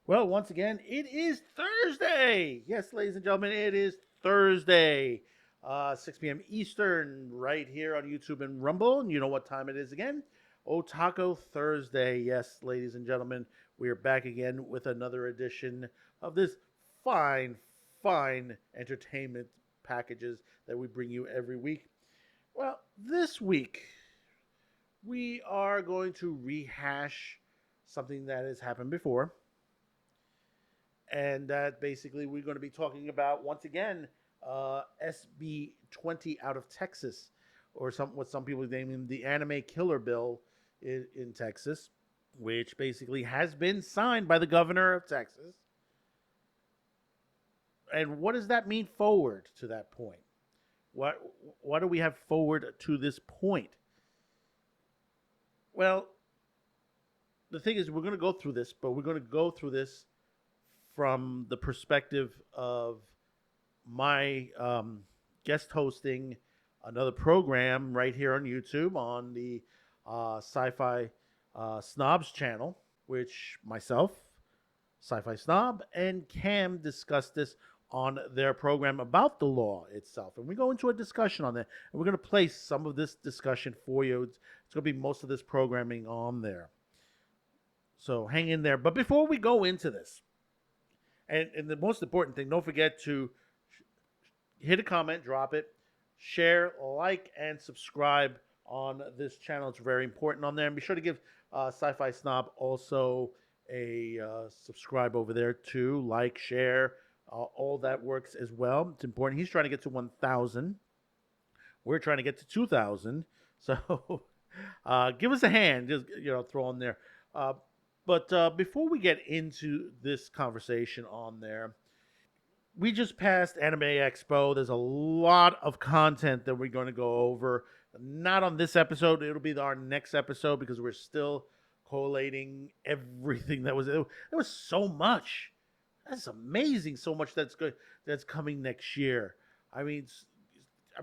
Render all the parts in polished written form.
Well, once again, it is Thursday. Yes, ladies and gentlemen, it is Thursday, 6 p.m. Eastern, right here on YouTube and Rumble. And you know what time it is again? Otaco Thursday. Yes, ladies and gentlemen, we are back again with another edition of this fine, fine entertainment packages that we bring you every week. Well, this week, we are going to rehash something that has happened before, and that basically we're going to be talking about once again SB20 out of Texas, or what some people name the anime killer bill in Texas, which basically has been signed by the governor of Texas. And what does that mean forward to that point? What do we have forward to this point? Well, the thing is, we're going to go through this, but we're going to go through this from the perspective of my guest hosting another program right here on YouTube on the SCIFI Snobs channel, which myself, SCIFI Snob, and Cam discussed this on their program about the law itself. And we go into a discussion on that. And we're going to place some of this discussion for you. It's going to be most of this programming on there. So hang in there. But before we go into this, and the most important thing, don't forget to hit a comment, drop it, share, like, and subscribe on this channel. It's very important on there. And be sure to give SCIFI Snob also a subscribe over there too. Like, share, all that works as well. It's important. He's trying to get to 1,000. We're trying to get to 2,000. So give us a hand. Just throw in there. But before we get into this conversation on there, we just passed Anime Expo. There's a lot of content that we're going to go over. Not on this episode. It'll be our next episode because we're still collating everything that was. There was so much. That's amazing. So much that's good. That's coming next year. I mean,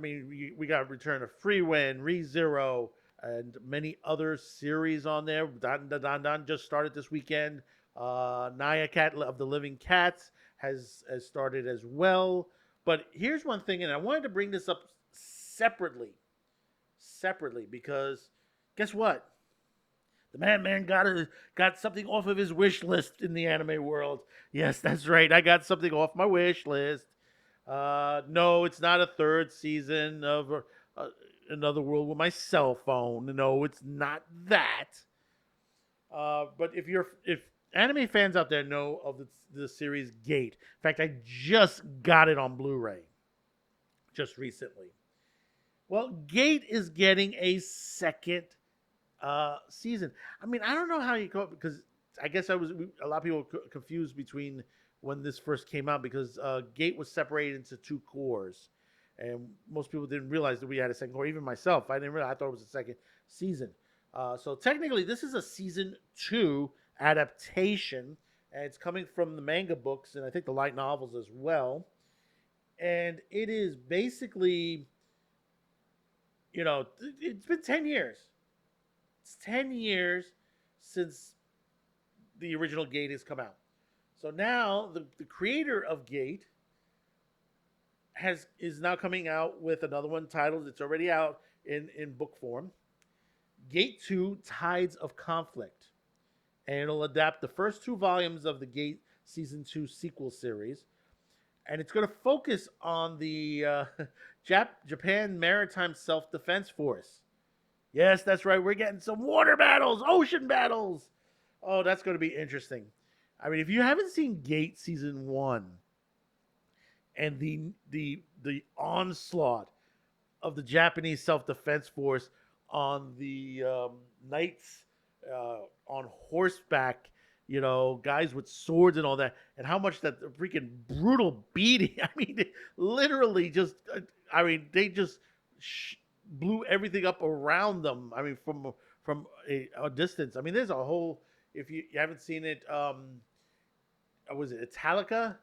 we got Return of Freeway and ReZero and many other series on there. Don just started this weekend. Naya Cat of the Living Cats has started as well. But here's one thing, and I wanted to bring this up separately because guess what? The madman got something off of his wish list in the anime world. Yes, that's right. I got something off my wish list. No, it's not a third season of Another World with my cell phone. No, it's not that. But if anime fans out there know of the series Gate. In fact, I just got it on Blu-ray just recently. Well, Gate is getting a second season. I mean, I don't know how you go, because I guess a lot of people were confused between when this first came out, because Gate was separated into two cores, and most people didn't realize that we had a second core. Even myself, I didn't realize. I thought it was a second season. So technically, this is a season 2 adaptation, and it's coming from the manga books and I think the light novels as well. And it is basically, it's been 10 years. It's 10 years since the original Gate has come out. So now the creator of Gate is now coming out with another one titled, it's already out in book form, Gate 2 Tides of Conflict. And it'll adapt the first 2 volumes of the Gate Season 2 sequel series. And it's going to focus on the Japan Maritime Self-Defense Force. Yes, that's right. We're getting some water battles, ocean battles. Oh, that's going to be interesting. I mean, if you haven't seen Gate Season 1 and the onslaught of the Japanese Self-Defense Force on the knights on horseback, guys with swords and all that, and how much that freaking brutal beating. I mean, literally just, they just blew everything up around them. I mean, from a distance. I mean, there's a whole, if you haven't seen it, was it Italica?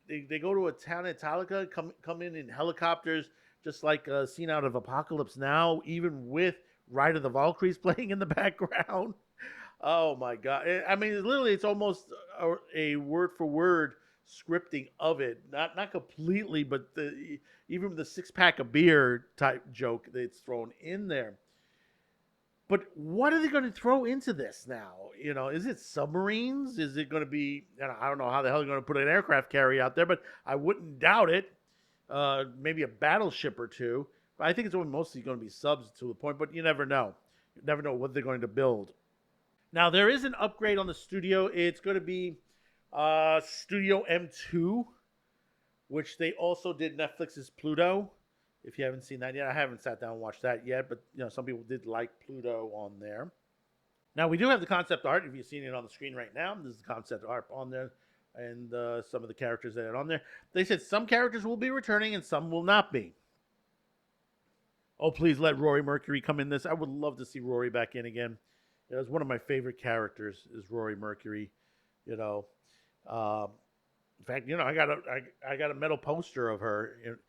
They go to a town in Italica, come in helicopters, just like a scene out of Apocalypse Now, even with Ride of the Valkyries playing in the background. Oh my god! I mean, literally, it's almost a word for word scripting of it. Not completely, but even the 6 pack of beer type joke that's thrown in there. But what are they going to throw into this now? Is it submarines? Is it going to be? I don't know how the hell they're going to put an aircraft carrier out there, but I wouldn't doubt it. Maybe a battleship or two. But I think it's only mostly going to be subs to the point. But you never know. You never know what they're going to build. Now there is an upgrade on the studio. It's going to be Studio M2, which they also did Netflix's Pluto. If you haven't seen that yet, I haven't sat down and watched that yet, but some people did like Pluto on there. Now we do have the concept art. If you've seen it on the screen right now, this is the concept art on there, and some of the characters that are on there. They said some characters will be returning and some will not be. Oh, please let Rory Mercury come in this. I would love to see Rory back in again. It was one of my favorite characters is Rory Mercury. You know, in fact, I got a metal poster of her.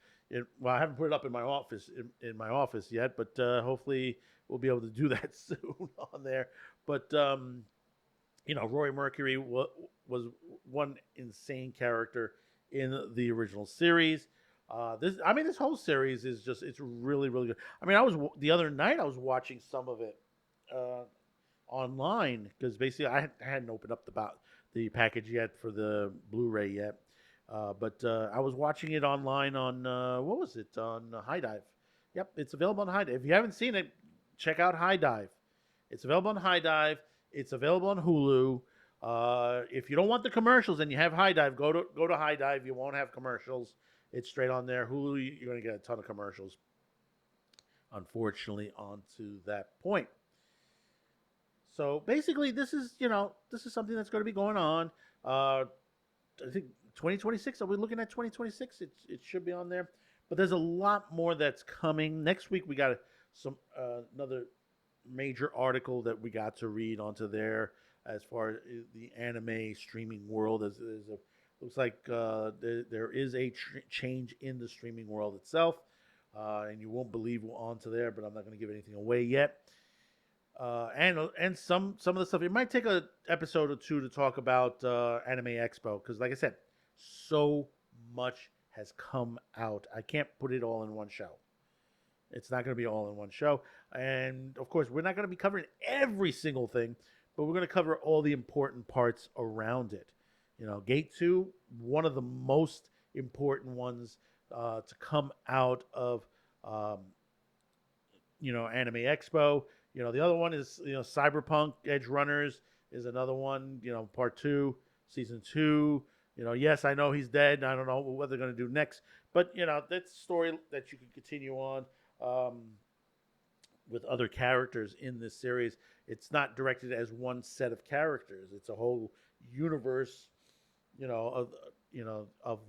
Well, I haven't put it up in my office yet, but hopefully we'll be able to do that soon on there. But Roy Mercury was one insane character in the original series. This whole series is it's really, really good. I mean, the other night I was watching some of it online because basically I hadn't opened up the package yet for the Blu-ray yet. But I was watching it online on what was it on High Dive? Yep, it's available on High Dive. If you haven't seen it, check out High Dive. It's available on High Dive. It's available on Hulu. If you don't want the commercials and you have High Dive, go to High Dive. You won't have commercials. It's straight on there. Hulu, you're going to get a ton of commercials. Unfortunately, onto that point. So basically, this is something that's going to be going on. I think 2026. Are we looking at 2026? It should be on there. But there's a lot more that's coming. Next week we got another major article that we got to read onto there as far as the anime streaming world. Looks like there is a change in the streaming world itself, and you won't believe onto there. But I'm not going to give anything away yet. And some of the stuff. It might take an episode or two to talk about Anime Expo because, like I said, so much has come out. I can't put it all in one show. It's not going to be all in one show. And, of course, we're not going to be covering every single thing, but we're going to cover all the important parts around it. Gate 2, one of the most important ones to come out of, Anime Expo. The other one is, Cyberpunk Edge Runners is another one, part 2, season 2. Yes, I know he's dead. I don't know what they're going to do next. But, that's a story that you can continue on with other characters in this series. It's not directed as one set of characters. It's a whole universe, of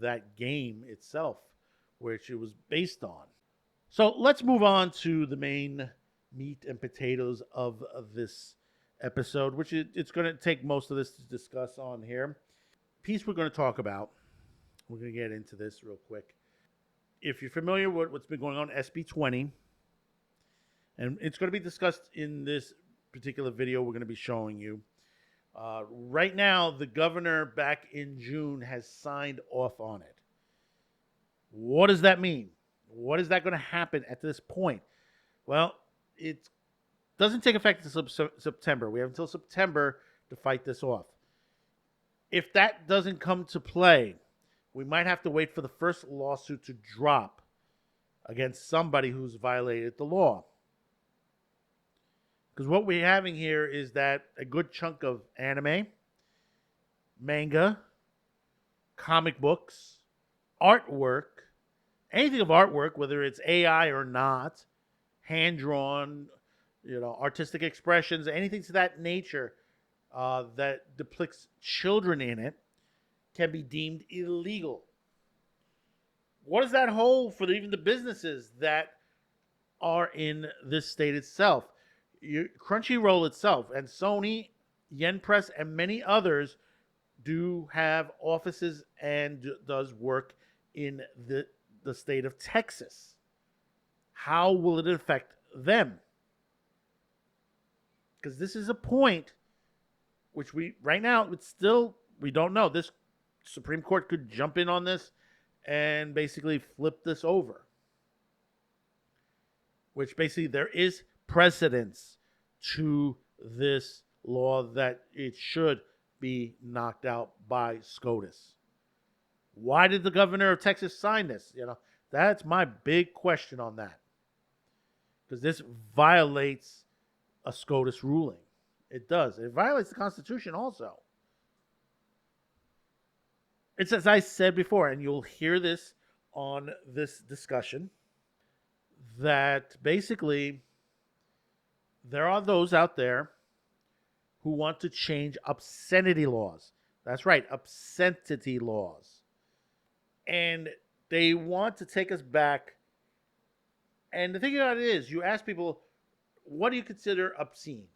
that game itself, which it was based on. So let's move on to the main meat and potatoes of this episode, which it's going to take most of this to discuss on here. Piece we're going to talk about. We're going to get into this real quick. If you're familiar with what's been going on, SB20, and it's going to be discussed in this particular video we're going to be showing you. Right now, the governor back in June has signed off on it. What does that mean? What is that going to happen at this point? Well, it doesn't take effect until September. We have until September to fight this off. If that doesn't come to play, we might have to wait for the first lawsuit to drop against somebody who's violated the law. Because what we're having here is that a good chunk of anime, manga, comic books, artwork, anything of artwork, whether it's AI or not, hand-drawn, artistic expressions, anything to that nature that depicts children in it, can be deemed illegal. What does that hold for even the businesses that are in this state itself? Crunchyroll itself and Sony, Yen Press, and many others do have offices and does work in the state of Texas. How will it affect them? Because this is a point which we right now it's still we don't know. This Supreme Court could jump in on this and basically flip this over. Which basically there is precedence to this law that it should be knocked out by SCOTUS. Why did the governor of Texas sign this? That's my big question on that. Because this violates a SCOTUS ruling. It does. It violates the Constitution also. It's as I said before, and you'll hear this on this discussion, that basically there are those out there who want to change obscenity laws. That's right, obscenity laws. And they want to take us back. And the thing about it is, you ask people, what do you consider obscene?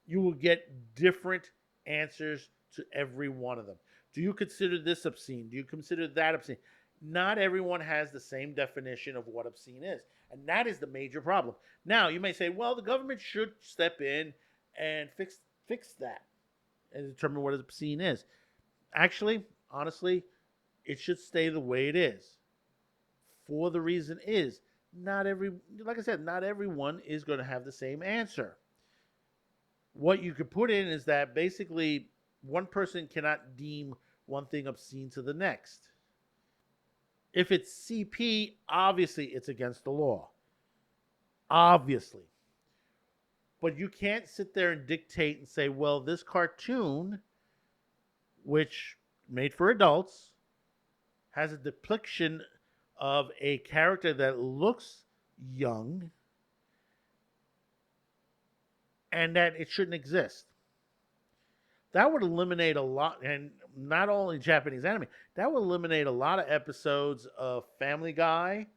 You will get different answers to every one of them. Do you consider this obscene? Do you consider that obscene? Not everyone has the same definition of what obscene is. And that is the major problem. Now, you may say, well, the government should step in and fix that and determine what obscene is. Actually, honestly, it should stay the way it is. For the reason is, like I said, not everyone is going to have the same answer. What you could put in is that basically one person cannot deem one thing obscene to the next. If it's CP, obviously it's against the law. Obviously. But you can't sit there and dictate and say, well, this cartoon, which made for adults, has a depiction of a character that looks young and that it shouldn't exist. That would eliminate a lot, and not only Japanese anime, that would eliminate a lot of episodes of Family Guy,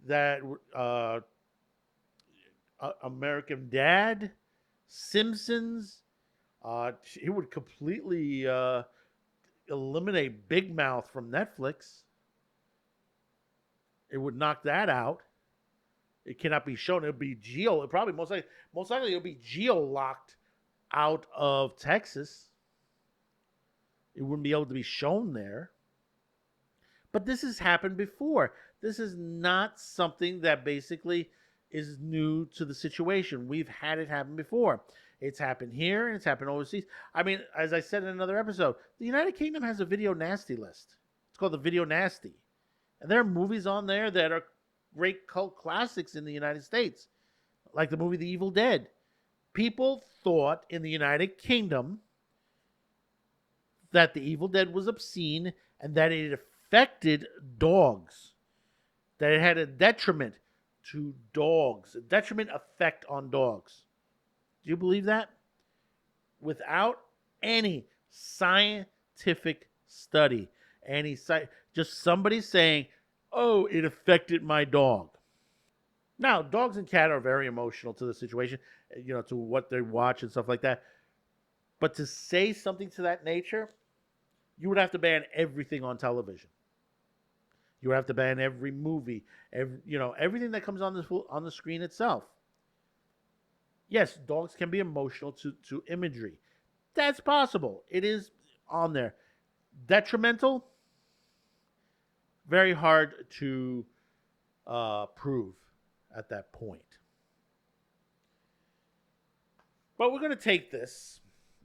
that American Dad, Simpsons. It would completely eliminate Big Mouth from Netflix. It would knock that out. It cannot be shown. It'll be most likely it'll be geo-locked out of Texas. It wouldn't be able to be shown there. But this has happened before. This is not something that basically is new to the situation. We've had it happen before. It's happened here and it's happened overseas. I mean, as I said in another episode, the United Kingdom has a video nasty list. It's called the Video Nasty. And there are movies on there that are great cult classics in the United States, like the movie The Evil Dead. People thought in the United Kingdom that The Evil Dead was obscene and that it affected dogs, that it had a detriment to dogs, a detriment effect on dogs. Do you believe that? Without any scientific study, just somebody saying, oh, it affected my dog. Now, dogs and cats are very emotional to the situation, to what they watch and stuff like that. But to say something to that nature, you would have to ban everything on television. You would have to ban every movie, everything that comes on the screen itself. Yes, dogs can be emotional to imagery. That's possible. It is on there. Detrimental, very hard to prove at that point. But we're going to take this.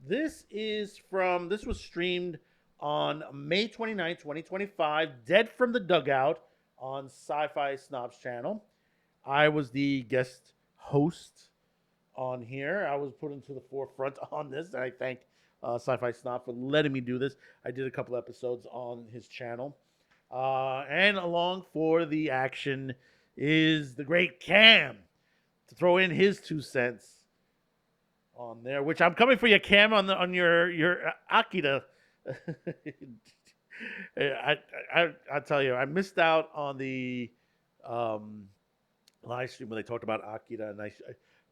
This was streamed on May 29, 2025, Dead from the Dugout on SCIFI SNOB Channel. I was the guest host on here. I was put into the forefront on this, and I thank SCIFI SNOB for letting me do this. I did a couple episodes on his channel. And along for the action is the great Cam to throw in his 2 cents on there, which I'm coming for you, Cam, on your Akira. I tell you, I missed out on the live stream when they talked about Akira, and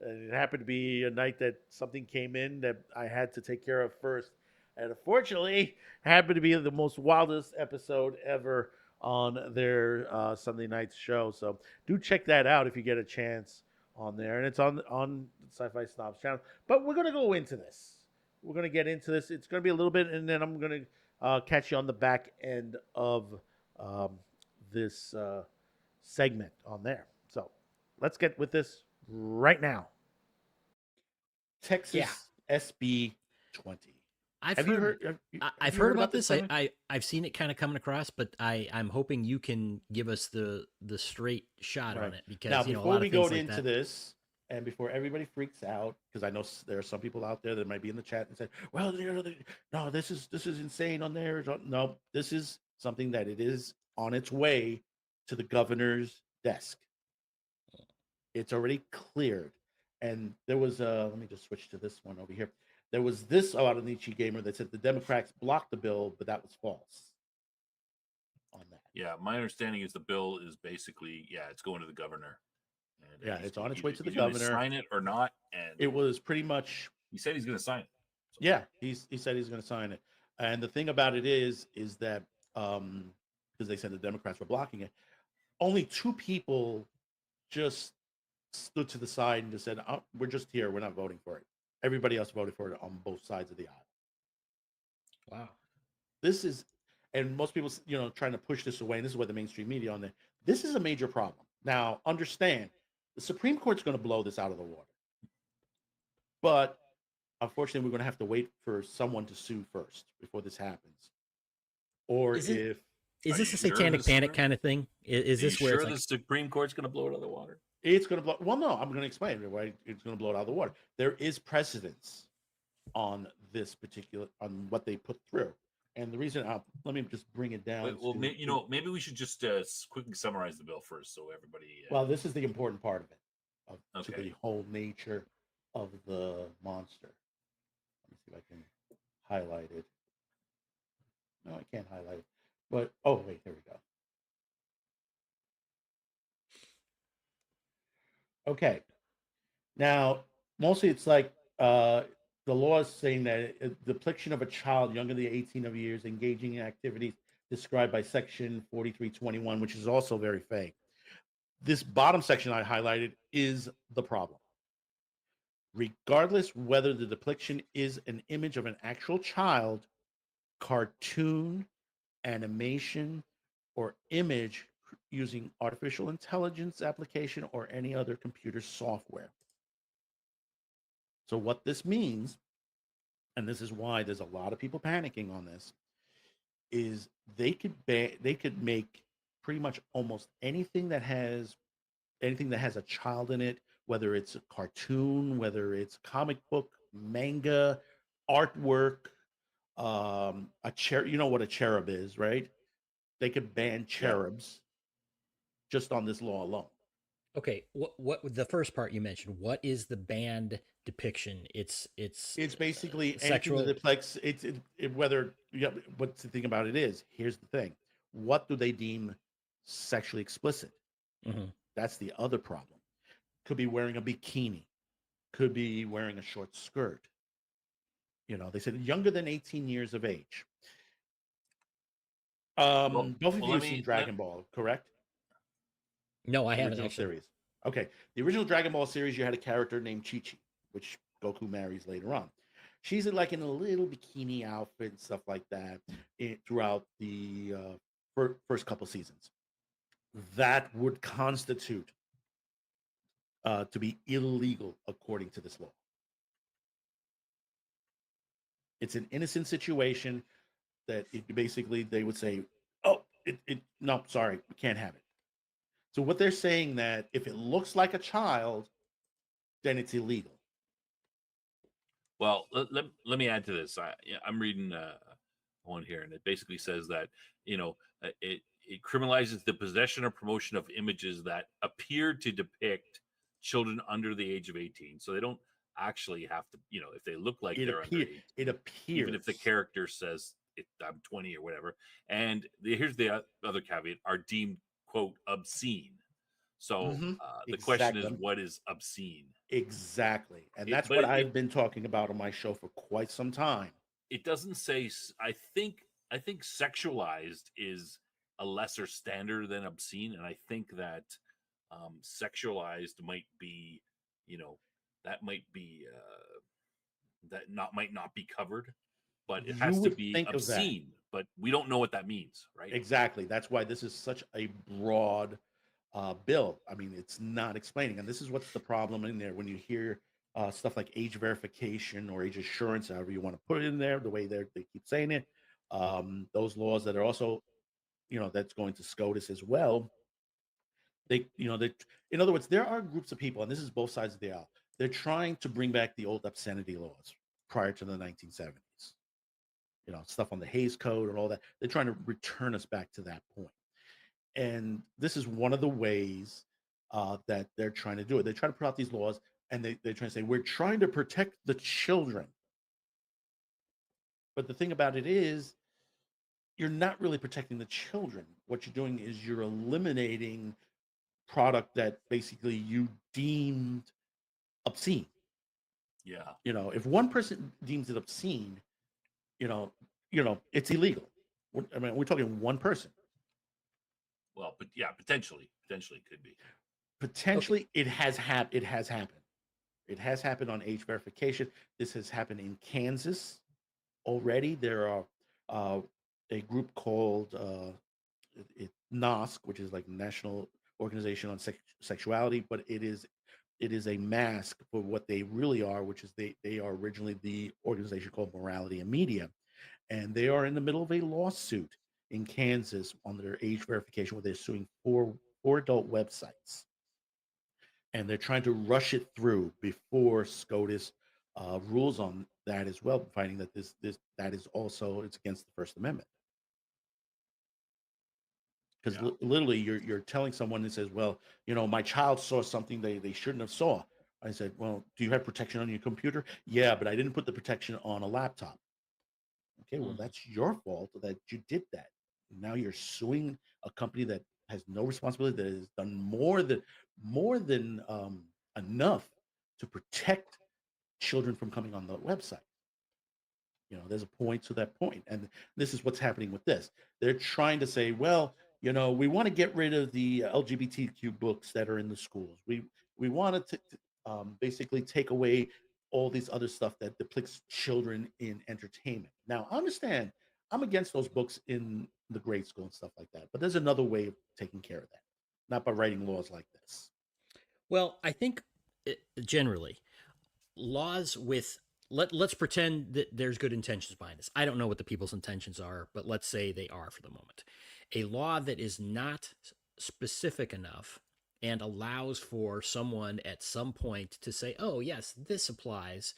it happened to be a night that something came in that I had to take care of first. And unfortunately, it happened to be the most wildest episode ever on their Sunday night show. So do check that out if you get a chance on there. And it's on SCIFI SNOB's channel. But we're going to go into this. We're gonna get into this. It's gonna be a little bit, and then I'm gonna catch you on the back end of um, this segment on there. So let's get with this right now. Yeah, Texas SB20. I've Have you heard heard? Have you, I've have you heard heard about about this, this. Simon? I've seen it kind of coming across, but I'm hoping you can give us the straight shot Right. on it Now, because a before lot we of go things like into that. this, and before everybody freaks out, because I know there are some people out there that might be in the chat and say, "Well, no, this is insane on there." No, this is something that it is on its way to the governor's desk. It's already cleared, and there was let me just switch to this one over here. There was this out of Nietzsche Gamer that said the Democrats blocked the bill, but that was false on that. Yeah, my understanding is the bill is basically it's going to the governor, and Yeah, it's on its way either to the he's going to governor. sign it or not. And It was pretty much he said he's going to sign it. So. yeah. He said he's going to sign it, and the thing about it is that because they said the Democrats were blocking it, only two people just stood to the side and just said, oh, "We're just here. We're not voting for it." Everybody else voted for it on both sides of the aisle. Wow. This is, and most people, trying to push this away. And this is what the mainstream media on there. This is a major problem. Now, understand, the Supreme Court's going to blow this out of the water, but unfortunately, we're going to have to wait for someone to sue first before this happens. Or Is it if is Are this you a sure satanic this- panic kind of thing? Is Are you this where sure it's the like Supreme Court's going to blow it out of the water? it's going to blow, well, no, I'm going to explain why it's going to blow it out of the water. There is precedence on this particular on what they put through, and the reason let me just bring it down. Well, maybe we should just quickly summarize the bill first, so everybody. Well, this is the important part of it, to Okay. the whole nature of the monster. Let me see if I can highlight it. No, I can't highlight it. But oh wait, there we go. Okay. Now, mostly it's like the law is saying that depiction of a child younger than 18 of years engaging in activities described by Section 4321, which is also very vague. This bottom section I highlighted is the problem. Regardless whether the depiction is an image of an actual child, cartoon, animation, or image using artificial intelligence application or any other computer software. So what this means, and this is why there's a lot of people panicking on this, is they could make pretty much almost anything that has a child in it, whether it's a cartoon, whether it's comic book, manga, artwork, a cherub. You know what a cherub is, right? They could ban cherubs just on this law alone. okay? What the first part you mentioned? What is the banned depiction? It's Basically anything sexual. that reflects whether what's the thing about it is, here's the thing, what do they deem sexually explicit? Mhm. That's the other problem. Could be wearing a bikini, could be wearing a short skirt. They said younger than 18 years of age. Both of you have seen Dragon Ball, correct? No, I The haven't original actually. series. Okay, the original Dragon Ball series, you had a character named Chi-Chi, which Goku marries later on. She's like in a little bikini outfit and stuff like that throughout the first couple seasons. That would constitute to be illegal according to this law. It's an innocent situation that basically they would say, "Oh, no, sorry, we can't have it." So what they're saying that if it looks like a child, then it's illegal. Well, let me add to this. I'm reading one here, and it basically says that it criminalizes the possession or promotion of images that appear to depict children under the age of 18. So they don't actually have to, if they look like they're under 18, it appears, even if the character says I'm 20 or whatever. And here's the other caveat: are deemed quote obscene. So the question is, what is obscene? Exactly. And that's what I've been talking about on my show for quite some time. It doesn't say, I think sexualized is a lesser standard than obscene. And I think that sexualized might be, that might be that might not be covered, but it You has to would be think of that. obscene. But we don't know what that means, right? Exactly. That's why this is such a broad bill. I mean, it's not explaining. And this is what's the problem in there when you hear stuff like age verification or age assurance, however you want to put it in there, the way they keep saying it. Those laws that are also, that's going to SCOTUS as well. They, in other words, there are groups of people, and this is both sides of the aisle. They're trying to bring back the old obscenity laws prior to the 1970s. Stuff on the Hays Code and all that. They're trying to return us back to that point. And this is one of the ways that they're trying to do it. They try to put out these laws, and they're trying to say, we're trying to protect the children. But the thing about it is, you're not really protecting the children. What you're doing is you're eliminating product that basically you deemed obscene. Yeah. If one person deems it obscene, it's illegal. I mean, we're talking one person. Well, but yeah, potentially could be. Potentially, okay. It has happened. It has happened on age verification. This has happened in Kansas already. There are a group called NOSC, which is like National Organization on Sexuality, but it is a mask for what they really are, which is they are originally the organization called Morality and Media, and they are in the middle of a lawsuit in Kansas on their age verification, where they're suing four adult websites, and they're trying to rush it through before SCOTUS rules on that as well, finding that that is also, it's against the First Amendment. Because literally you're telling someone that says, well, my child saw something they shouldn't have saw. I said, well, do you have protection on your computer? Yeah, but I didn't put the protection on a laptop. Okay, well, that's your fault that you did that. Now you're suing a company that has no responsibility, that has done more than enough to protect children from coming on the website. There's a point to that point, and this is what's happening with this. They're trying to say, well, we want to get rid of the LGBTQ books that are in the schools. We wanted to basically take away all these other stuff that depicts children in entertainment. Now, I understand I'm against those books in the grade school and stuff like that, but there's another way of taking care of that, not by writing laws like this. Well, I think generally laws with let's pretend that there's good intentions behind this. I don't know what the people's intentions are, but let's say they are for the moment. A law that is not specific enough and allows for someone at some point to say, oh, yes, this applies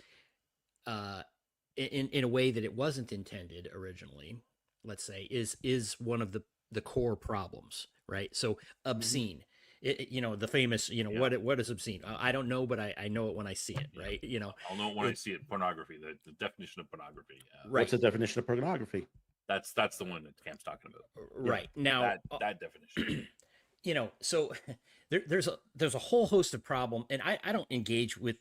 in a way that it wasn't intended originally, let's say, is one of the core problems, right? So obscene. The famous, what is obscene? I don't know, but I know it when I see it, right? I'll know it when I see it. Pornography, the definition of pornography. Right. What's the definition of pornography? That's the one that Cam's talking about. Right. Now that definition. So there's a whole host of problem, and I don't engage with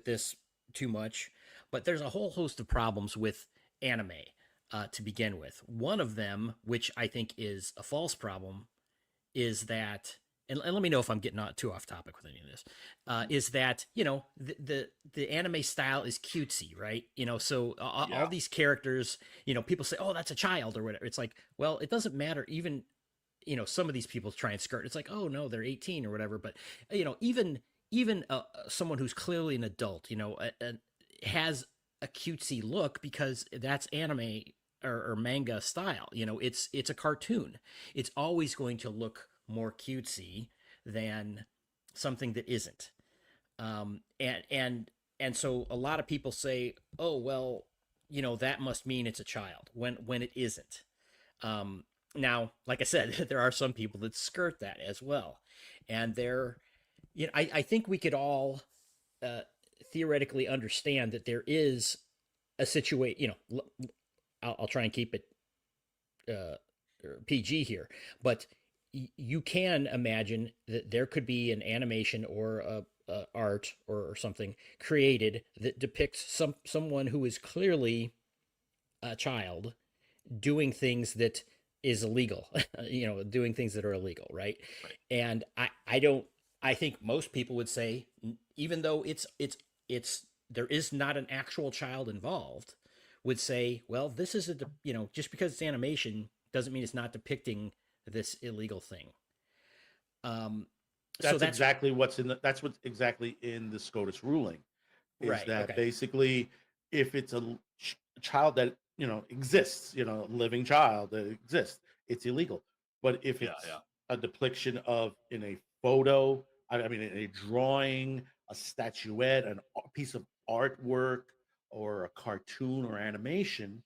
this too much, but there's a whole host of problems with anime to begin with. One of them, which I think is a false problem, is that, and let me know if I'm getting too off topic with any of this, is that, the anime style is cutesy, right? So all these characters, people say, oh, that's a child or whatever. It's like, well, it doesn't matter. Even, some of these people try and skirt. It's like, oh no, they're 18 or whatever. But, even someone who's clearly an adult, has a cutesy look because that's anime or manga style. It's a cartoon. It's always going to look more cutesy than something that isn't. And so a lot of people say, oh, well, that must mean it's a child when it isn't. Now, like I said, there are some people that skirt that as well. And I think we could all theoretically understand that there is a situation, I'll try and keep it PG here, but you can imagine that there could be an animation or art or something created that depicts someone who is clearly a child doing things that is illegal, doing things that are illegal, right? And I think most people would say, even though it's there is not an actual child involved, would say, well, this is just because it's animation doesn't mean it's not depicting this illegal thing. So That's that's exactly that's what's exactly in the SCOTUS ruling, is right. that Okay. basically if it's a child that exists, a living child that exists, it's illegal. But if Yeah, it's yeah. a depiction of in a photo, I mean in a drawing, a statuette, piece of artwork, or a cartoon or animation,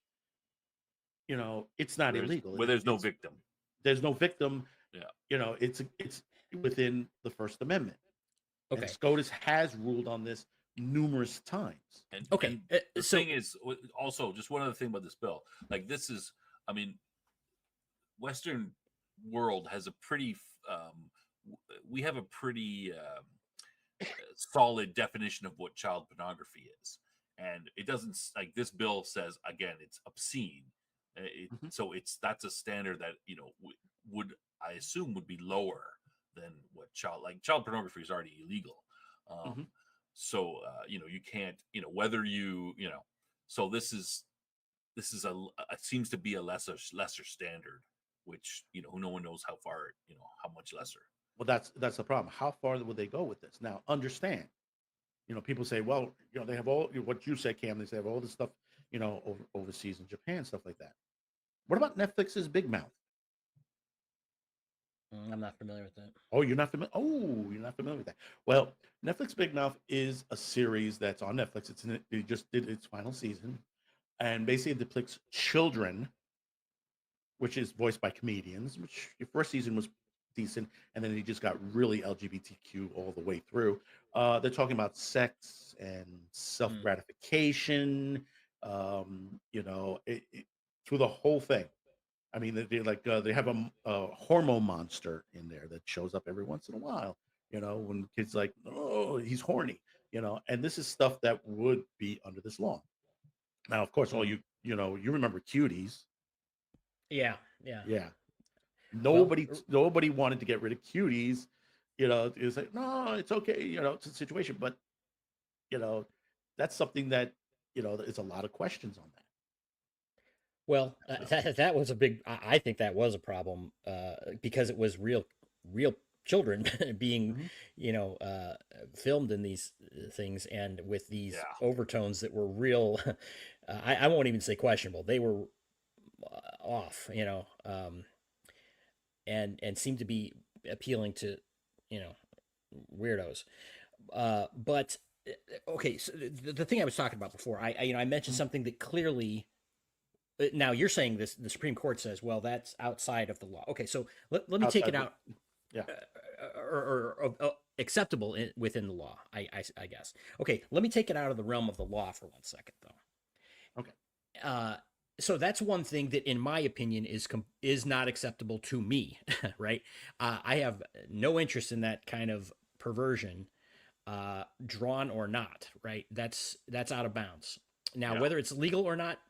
it's not illegal. Where there's no It's victim. There's no victim. Yeah. It's within the First Amendment. And Okay. SCOTUS has ruled on this numerous times. Okay. And the So thing is, also, just one other thing about this bill. Like, this is, I mean, Western world has a pretty, we have a pretty solid definition of what child pornography is. And it doesn't, like, this bill says, again, it's obscene. Mhm. So that's a standard that, would, I assume, would be lower than what child pornography is already illegal. Mhm. So you can't, whether so this is it seems to be a lesser standard, which no one knows how far, how much lesser. Well, that's the problem. How far would they go with this? Now, understand, people say, well, they have all what you said, Cam. They have all this stuff, overseas in Japan, stuff like that. What about Netflix's Big Mouth? I'm not familiar with that. Oh, you're not familiar. Oh, you're not familiar with that. Well, Netflix Big Mouth is a series that's on Netflix. It just did its final season, and basically it depicts children, which is voiced by comedians. Which the first season was decent, and then it just got really LGBTQ all the way through. They're talking about sex and self Mm. gratification. Through the whole thing. I mean, they have a hormone monster in there that shows up every once in a while. When kids like, oh, he's horny. And this is stuff that would be under this law. Now, of course, all Mm. you remember cuties. Yeah. Yeah. Yeah, Well, nobody wanted to get rid of cuties. It was like, no, it's okay. It's a situation, but you know, that's something that there's a lot of questions on that. well, So, that was a big. I think that was a problem because it was real children being, mhm. filmed in these things and with these Yeah. overtones that were real. I won't even say questionable. They were off, and seemed to be appealing to, you know, weirdos. But okay, so the thing I was talking about before, I mentioned Mhm. something that clearly. Now you're saying this. The Supreme Court says, well, that's outside of the law. Okay, so let me take Outside it the out, Yeah. or acceptable within the law. I guess. Okay, let me take it out of the realm of the law for 1 second, though. Okay. Uh, so that's one thing that, in my opinion, is not acceptable to me. Right? I have no interest in that kind of perversion, drawn or not. Right? That's out of bounds. Now, Yeah. whether it's legal or not,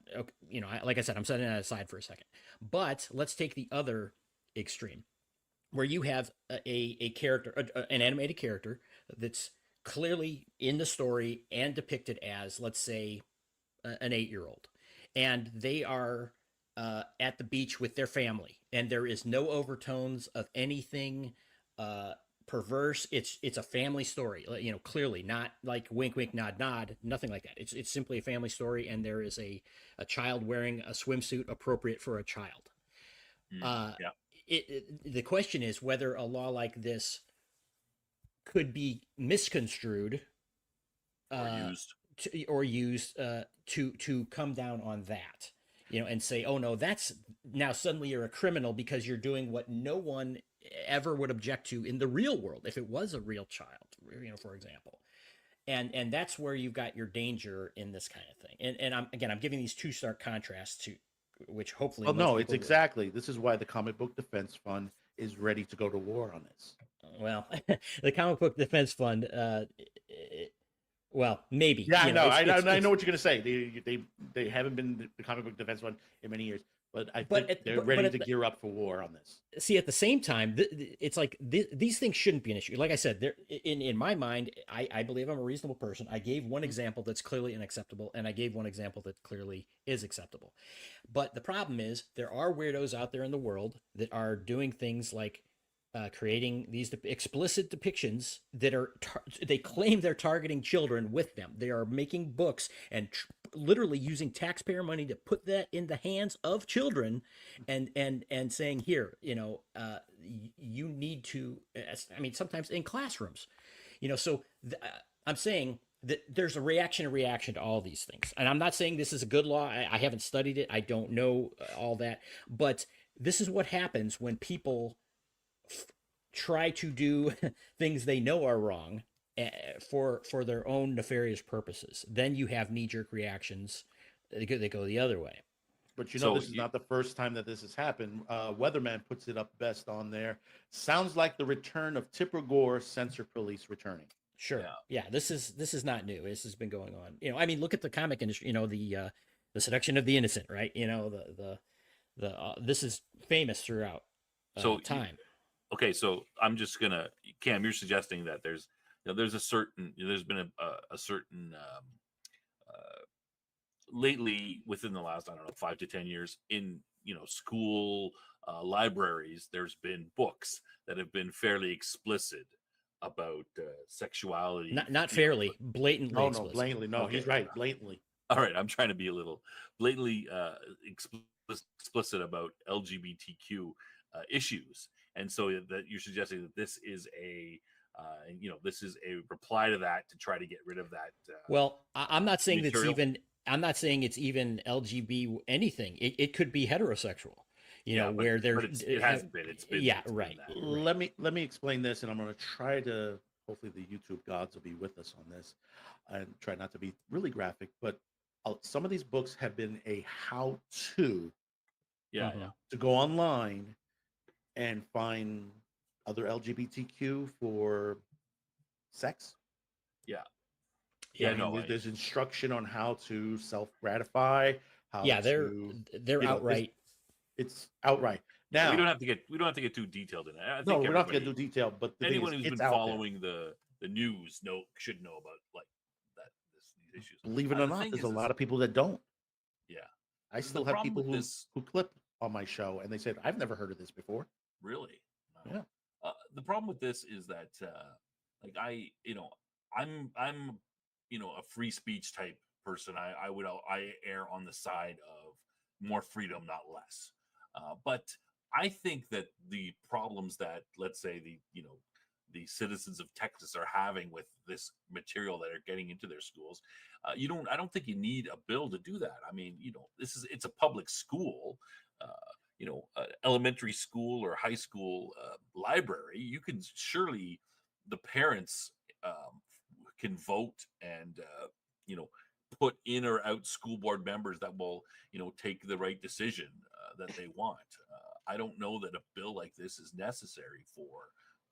like I said, I'm setting that aside for a second. But let's take the other extreme, where you have a character, an animated character that's clearly in the story and depicted as, let's say, an 8-year-old, and they are at the beach with their family, and there is no overtones of anything perverse. It's a family story, clearly not like wink wink nod nod, nothing like that. It's simply a family story, and there is a child wearing a swimsuit appropriate for a child. uh Yeah. the question is whether a law like this could be misconstrued, Or uh used. or used to come down on that, and say, oh no, that's now suddenly you're a criminal because you're doing what no one ever would object to in the real world if it was a real child, for example. And that's where you've got your danger in this kind of thing. And I'm giving these two stark contrasts to which hopefully Well, most no, it's people will. exactly. This is why the Comic Book Defense Fund is ready to go to war on this. Well, the comic book defense fund, well, maybe, Yeah, I know. I it's know what you're going to say. They haven't been the Comic Book Defense Fund in many years. But I But think they're but ready at to gear up for war on this. see, at the same time, it's like these things shouldn't be an issue. Like I said, there in my mind, I believe I'm a reasonable person. I gave one example that's clearly unacceptable, and I gave one example that clearly is acceptable. But the problem is, there are weirdos out there in the world that are doing things like creating these explicit depictions that are they claim they're targeting children with them. They are making books and literally using taxpayer money to put that in the hands of children, and saying, here, you need to. I mean, sometimes in classrooms, So I'm saying that there's a reaction to all these things, and I'm not saying this is a good law. I haven't studied it. I don't know all that, but this is what happens when people try to do things they know are wrong for their own nefarious purposes. Then you have knee-jerk reactions that go the other way. But So this is not the first time that this has happened. Weatherman puts it up best on there. Sounds like the return of Tipper Gore censor police returning. Sure. Yeah, this is not new. This has been going on. I mean, look at the comic industry. The seduction of the innocent, right? This is famous throughout time. Okay, so I'm just gonna, Cam, you're suggesting that there's there's a certain there's been a certain lately, within the last, I don't know, 5 to 10 years, in school libraries, there's been books that have been fairly explicit about sexuality. Not fairly, blatantly. No, explicit. blatantly. No, Okay. he's right, blatantly. All right, I'm trying to be a little blatantly explicit about LGBTQ issues, and so that you're suggesting that this is a this is a reply to that, to try to get rid of that. Well, I'm not saying that's material. even. I'm not saying it's even LGB anything. It could be heterosexual. Where it hasn't been. It's been. Yeah, it's been right. that. Let me explain this, and I'm going to try to. Hopefully, the YouTube gods will be with us on this, and try not to be really graphic. But some of these books have been a how-to. Yeah, Mhm. yeah. To go online and find other LGBTQ for sex. Yeah. Yeah, Yeah, no, there's instruction on how to self-gratify, how Yeah, to they're outright. It's outright. Now we don't have to get too detailed in it. I think no, we don't have to get too detailed, but the anyone thing is, who's it's been out following the news should know about these issues. Believe it or not, there's a lot of people that don't. Yeah, I still have people who clip on my show and they said, I've never heard of this before. Really? Yeah. The problem with this is that I'm a free speech type person. I err on the side of more freedom, not less. But I think that the problems that, let's say, the citizens of Texas are having with this material that are getting into their schools, I don't think you need a bill to do that. I mean, it's a public school, elementary school or high school library. You can surely, the parents can vote and put in or out school board members that will take the right decision that they want. I don't know that a bill like this is necessary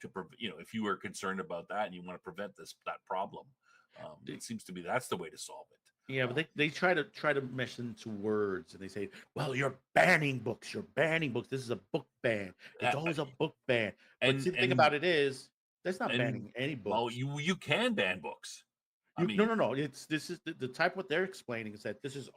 if you are concerned about that and you want to prevent that problem. It seems to me that's the way to solve it. Yeah, but they try to mesh into words, and they say, "Well, you're banning books. You're banning books. This is a book ban. It's always a book ban." But see, the thing about it is, that's not banning any books. Well, you can ban books. No. This is the type. What they're explaining is that this is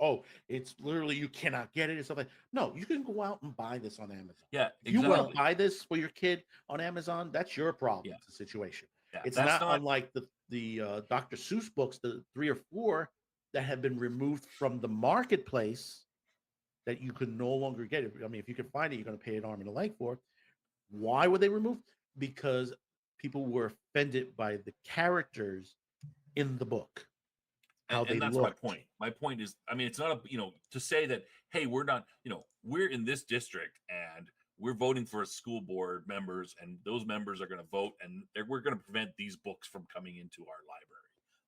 it's literally you cannot get it or something. No, you can go out and buy this on Amazon. Yeah, if you want to buy this for your kid on Amazon, that's your problem. Yeah. It's a situation. Yeah, it's not unlike the Dr. Seuss books, the 3 or 4 that have been removed from the marketplace that you can no longer get it. I mean, if you can find it, you're going to pay an arm and a leg for it. Why were they removed? Because people were offended by the characters in the book. And that's my point. My point is, I mean, it's not to say that, hey, we're not, we're in this district and we're voting for school board members, and those members are going to vote, and we're going to prevent these books from coming into our library.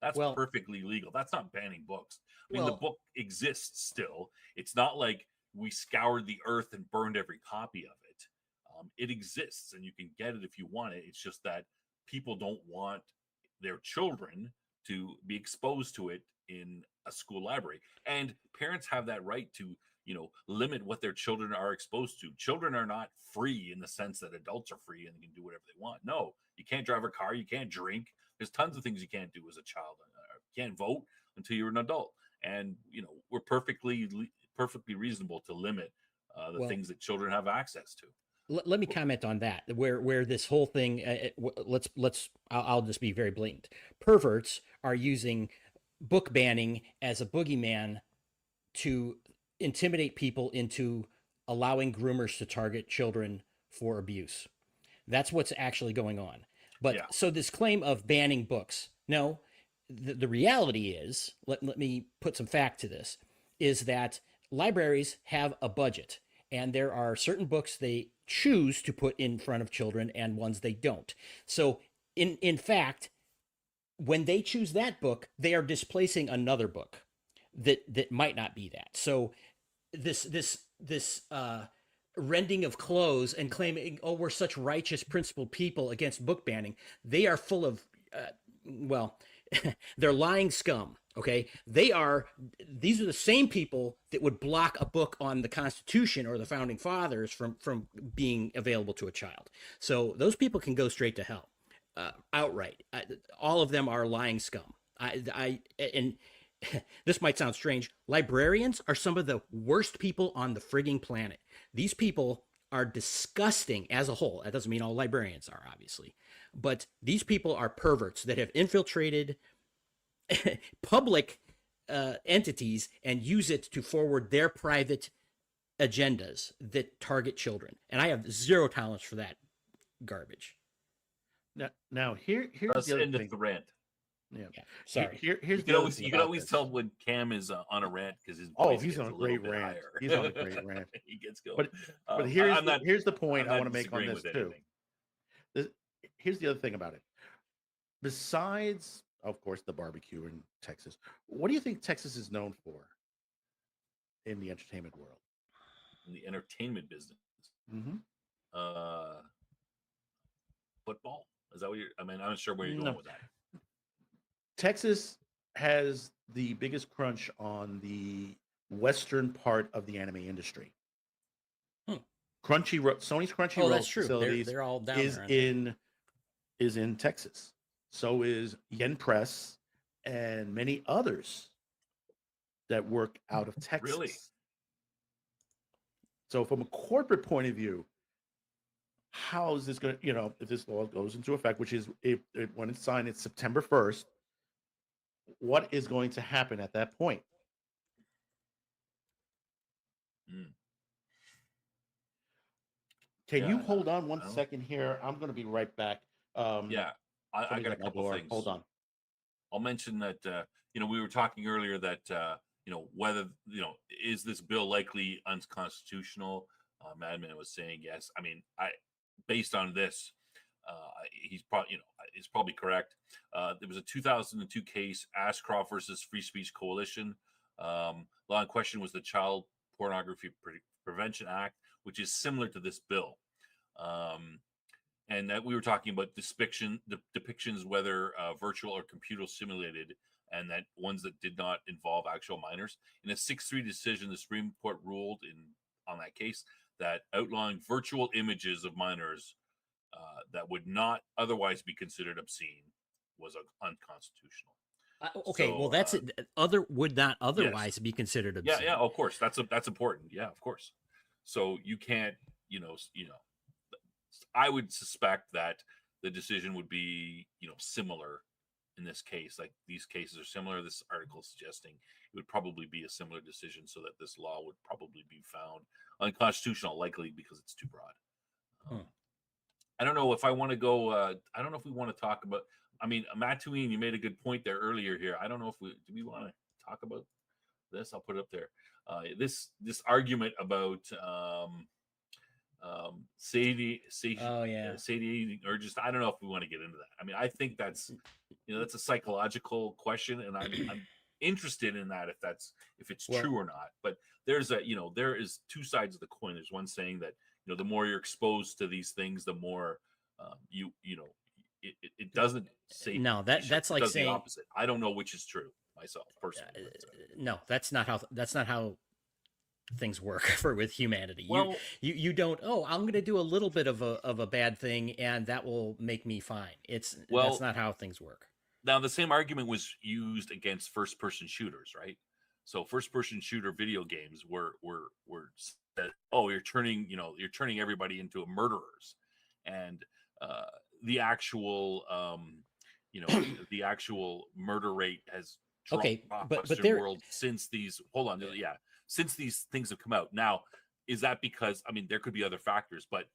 That's perfectly legal. That's not banning books. I mean, the book exists still. It's not like we scoured the earth and burned every copy of it. It exists, and you can get it if you want it. It's just that people don't want their children to be exposed to it in a school library, and parents have that right to limit what their children are exposed to. Children are not free in the sense that adults are free and can do whatever they want. No, you can't drive a car, you can't drink. There's tons of things you can't do as a child. You can't vote until you're an adult, and we're perfectly reasonable to limit the things that children have access to. Let me comment on that. Where this whole thing, I'll just be very blatant. Perverts are using book banning as a boogeyman to intimidate people into allowing groomers to target children for abuse. That's what's actually going on. But so this claim of banning books, no, the reality is, let me put some fact to this, is that libraries have a budget, and there are certain books they choose to put in front of children and ones they don't. So in fact, when they choose that book, they are displacing another book that might not be that. So this rending of clothes and claiming, oh, we're such righteous, principled people against book banning, they are full of, they're lying scum. Okay, these are the same people that would block a book on the Constitution or the Founding Fathers from being available to a child. So those people can go straight to hell, outright. All of them are lying scum. And this might sound strange. Librarians are some of the worst people on the frigging planet. These people are disgusting as a whole. That doesn't mean all librarians are, obviously, but these people are perverts that have infiltrated public entities and use it to forward their private agendas that target children. And I have zero tolerance for that garbage. Now here's Let's the other end thing. the rant. Yeah. Sorry. Here's You can always tell when Cam is on a rant because his voice he's gets on a a little great bit rant. higher. He's on a great rant. He gets going. But here's the point I want to make on this too. Here's the other thing about it. Besides, of course, the barbecue in Texas, what do you think Texas is known for in the entertainment world? In the entertainment business, football. Is that what you're? I mean, I'm not sure where you're going with that. Texas has the biggest crunch on the western part of the anime industry. Sony's Crunchyroll facilities they're all down is in Texas. So is Yen Press and many others that work out of Texas. Really? So from a corporate point of view, how is this going to, if this law goes into effect, which is when it's signed, it's September 1st, what is going to happen at that point? Can you hold on one second here? I'm going to be right back. I got a couple things. Hold on. I'll mention that we were talking earlier that whether is this bill likely unconstitutional? Madman was saying yes. I mean, based on this, he's probably it's probably correct. There was a 2002 case, Ashcroft versus Free Speech Coalition. Law in question was the Child Pornography Prevention Act, which is similar to this bill. And that we were talking about depictions, whether virtual or computer simulated, and that ones that did not involve actual minors. In a 6-3 decision, the Supreme Court ruled on that case that outlawing virtual images of minors that would not otherwise be considered obscene was unconstitutional. That's it. Would not otherwise be considered obscene. Yeah, of course. That's important. Yeah, of course. So you can't, I would suspect that the decision would be, similar in this case. Like these cases are similar. This article is suggesting it would probably be a similar decision, so that this law would probably be found unconstitutional, likely because it's too broad. I don't know if I want to go. I don't know if we want to talk about. I mean, Mattuine, you made a good point there earlier. Here, I don't know if do we want to talk about this? I'll put it up there. This argument about satiating, or just I don't know if we want to get into that. I mean, I think that's that's a psychological question, and I'm interested in that if it's true or not. But there's there is two sides of the coin. There's one saying that the more you're exposed to these things, the more it doesn't say. No, that's like saying the opposite. I don't know which is true myself personally. No, that's not how things work for with humanity. Well, You don't, oh, I'm going to do a little bit of a bad thing and that will make me fine. That's well, not how things work. now the same argument was used against first person shooters, right? So first person shooter video games were said, oh, you're turning everybody into murderers, and uh, the actual the actual murder rate has dropped Okay, off but Western there, world since these hold on, yeah, since these things have come out. Now, is that because, I mean, there could be other factors, but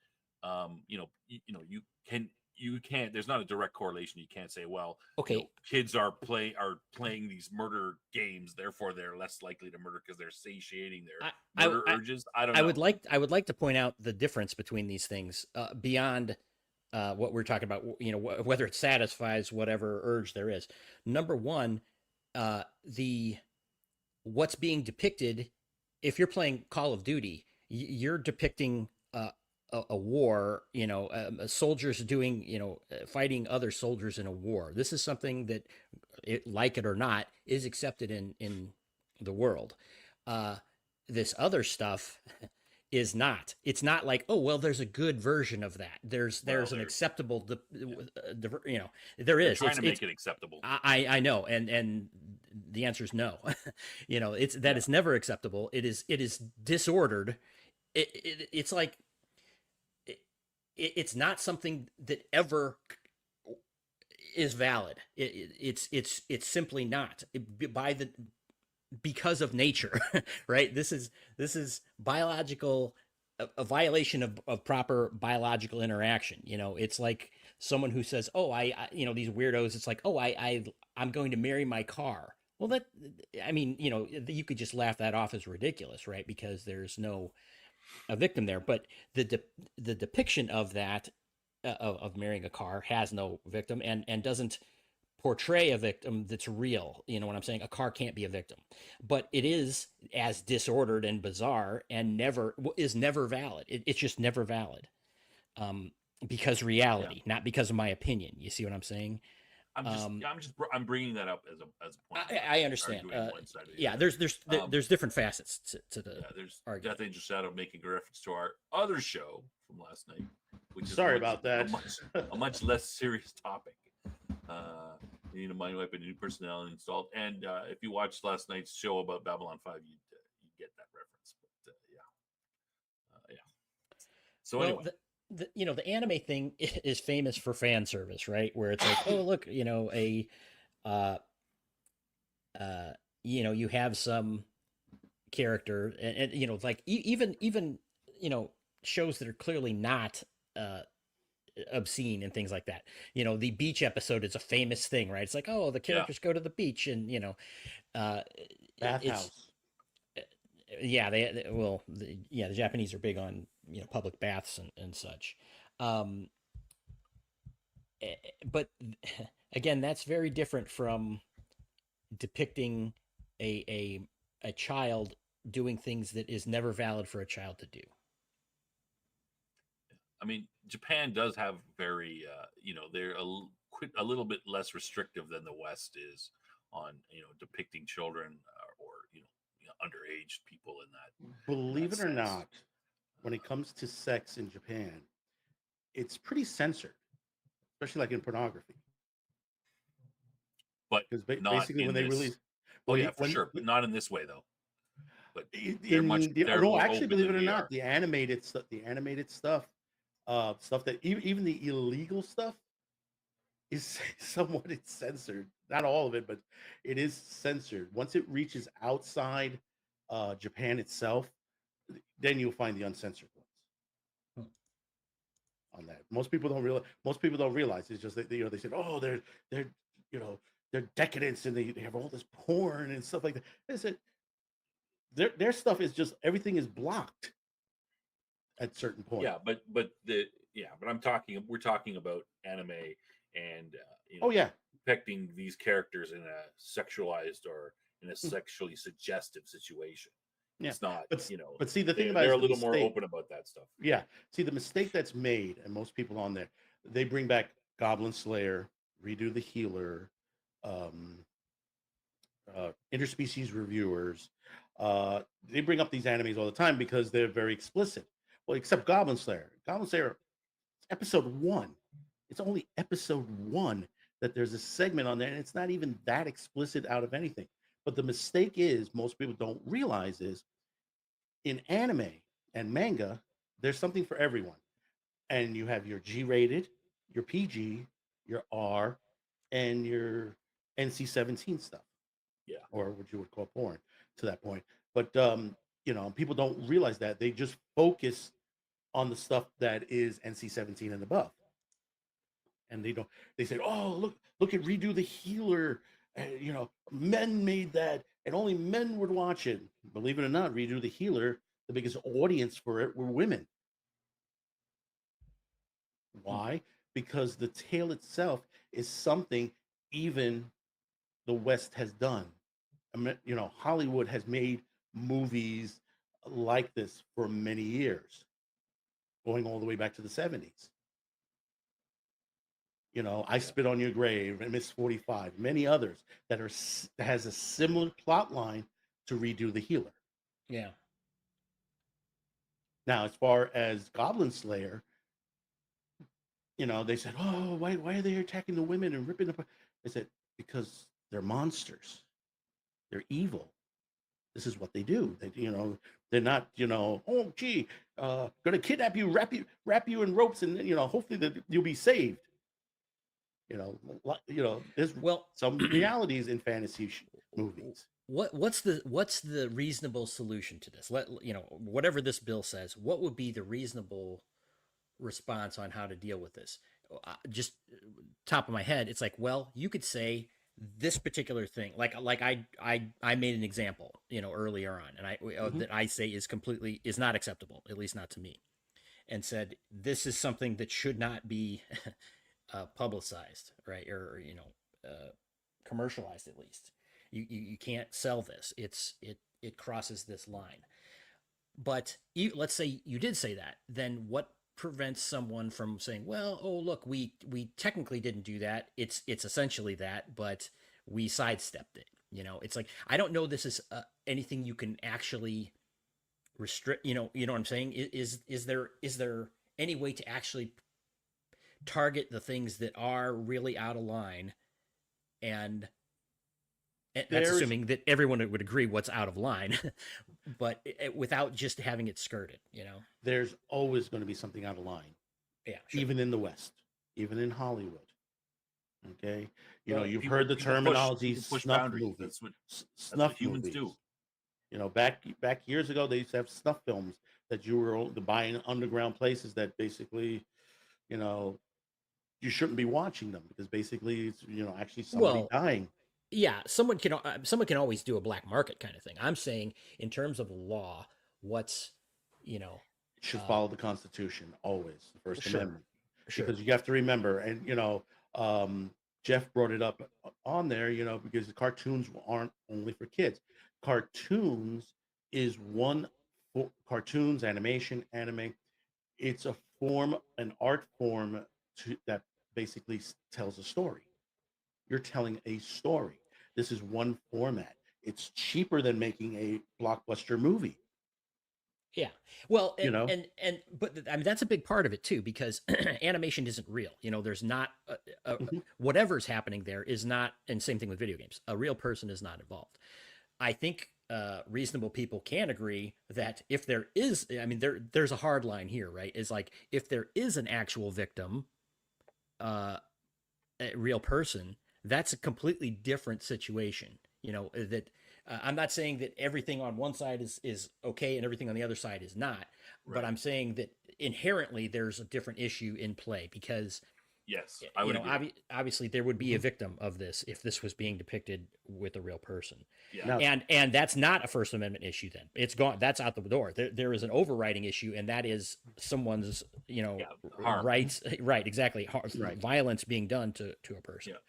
you can't, there's not a direct correlation. You can't say, well, okay, kids are playing these murder games, therefore they're less likely to murder because they're satiating their I, I, murder I, urges. I don't I know. would like to point out the difference between these things beyond what we're talking about. You know, whether it satisfies whatever urge there is. Number one, the what's being depicted. If you're playing Call of Duty, you're depicting a war. You know, soldiers doing fighting other soldiers in a war. This is something that, like it or not, is accepted in the world. Uh, this other stuff is not. It's not like, oh well, there's a good version of that. Well, There's an acceptable, yeah, there they're is. trying to It's make it acceptable. I know, and the answer is no. It's that Yeah, is never acceptable. It is disordered. It's like it's not something that ever is valid. It's simply not by the because of nature, right? This is biological, a violation of proper biological interaction. It's like someone who says, "Oh, these weirdos." It's like, "Oh, I'm going to marry my car." Well, I mean, you could just laugh that off as ridiculous, right? Because there's no a victim there, but the depiction of that of marrying a car has no victim and doesn't portray a victim that's real. You know what I'm saying? A car can't be a victim, but it is as disordered and bizarre and never valid. It's just never valid, because yeah. reality, not because of my opinion. You see what I'm saying? Um, I'm bringing that up as a point. I'm not I understand. arguing one side or the Yeah, other. Um, there's different facets to the yeah, there's argument. Death Angel Shadow making a reference to our other show from last night, which is Sorry about that. a much less serious topic. You need a mind wipe and new personality installed. And if you watched last night's show about Babylon 5, you'd get that reference. But yeah. So Well, anyway, the anime thing is famous for fan service, right? Where it's like, oh look, uh, you have some character, and like even shows that are clearly not obscene and things like that. The beach episode is a famous thing, right? It's like, oh, the yeah. characters go to the beach, and uh, it's Bathhouse. yeah, the Japanese are big on public baths and such. Um, but again, that's very different from depicting a child doing things that is never valid for a child to do. I mean, Japan does have very, they're a little bit less restrictive than the West is on, depicting children or underage people in Believe that it or sense. not, when it comes to sex in Japan, it's pretty censored, especially like in pornography. But Because not basically, when in they this. release, Oh well, yeah, for when sure, but not in this way though. But in the they're no, more actually, open believe than it or we not, are. stuff that even the illegal stuff is somewhat it's censored. Not all of it, but it is censored. Once it reaches outside Japan itself, then you'll find the uncensored ones on that. Most people don't realize. It's just that they said, oh, they're you know they're decadents and they have all this porn and stuff like that. They said their stuff is just everything is blocked at certain point. Yeah, but we're talking about anime and Oh yeah, depicting these characters in a sexualized or in a mm, sexually suggestive situation. yeah. It's not, But see, the thing about it they're is a the little more mistake. open about that stuff. Yeah. See, the mistake that's made, and most people on there, they bring back Goblin Slayer, redo the Healer, um, interspecies reviewers, They bring up these animes all the time because they're very explicit. Well, except Goblin Slayer. Goblin Slayer, episode 1. It's only episode 1 that there's a segment on there, and it's not even that explicit out of anything. But the mistake is, most people don't realize is, in anime and manga, there's something for everyone. And you have your G-rated, your PG, your R, and your NC-17 stuff. Yeah. Or what you would call porn to that point. But people don't realize that. They just focus on the stuff that is NC-17 and above. And they say, oh, look at Redo the Healer. Men made that, and only men would watch it. Believe it or not, Redo the Healer, the biggest audience for it were women. Why? Because the tale itself is something even the West has done. Hollywood has made movies like this for many years, going all the way back to the 70s. I Spit on Your Grave, and Miss 45, many others that has a similar plot line to Redo the Healer. Yeah. Now, as far as Goblin Slayer, they said, oh, why are they attacking the women and ripping them? They said, because they're monsters. They're evil. This is what they do. They're not, oh, gee, gonna kidnap you, wrap you in ropes, and hopefully that you'll be saved. There's some realities in fantasy movies. What's the reasonable solution to this? Whatever this bill says, what would be the reasonable response on how to deal with this? Just top of my head, it's like, well, you could say this particular thing, like I made an example, earlier on, and that I say is not acceptable, at least not to me, and said this is something that should not be publicized, right, or commercialized. At least you can't sell this. It crosses this line. But let's say you did say that, then what prevents someone from saying, well, oh, look, we technically didn't do that. It's essentially that, but we sidestepped it. It's like, I don't know this is anything you can actually restrict. You know what I'm saying? Is there any way to actually target the things that are really out of line, and that's assuming that everyone would agree what's out of line, but without just having it skirted, There's always going to be something out of line. Yeah, sure. Even in the West, even in Hollywood. Okay, you've people- heard the people terminology push snuff boundaries. movies. That's what Snuff humans movies. do. Back years ago, they used to have snuff films that you were to buy in underground places that basically, you shouldn't be watching them because basically it's actually somebody dying. Yeah, someone can always do a black market kind of thing. I'm saying in terms of the law, what's It should follow the Constitution always, the First Sure. Amendment, Sure. because you have to remember, and Jeff brought it up on there, because the cartoons aren't only for kids. Cartoons is cartoons, animation, anime. It's a form, an art form that basically tells a story. You're telling a story. This is one format. It's cheaper than making a blockbuster movie. Yeah. Well, but I mean, that's a big part of it too, because animation isn't real. There's not whatever's happening there is not, and same thing with video games. A real person is not involved. I think reasonable people can agree that if there is, I mean, there's a hard line here, right? Is like, if there is an actual victim, a real person, that's a completely different situation. That I'm not saying that everything on one side is okay and everything on the other side is not, but I'm saying that inherently there's a different issue in play, because yes, I would agree. Obviously there would be a victim of this if this was being depicted with a real person. Yeah. And that's not a First Amendment issue. Then it's gone. That's out the door. There is an overriding issue, and that is someone's harm. rights. Right. Exactly. Right. Violence being done to a person. Yeah.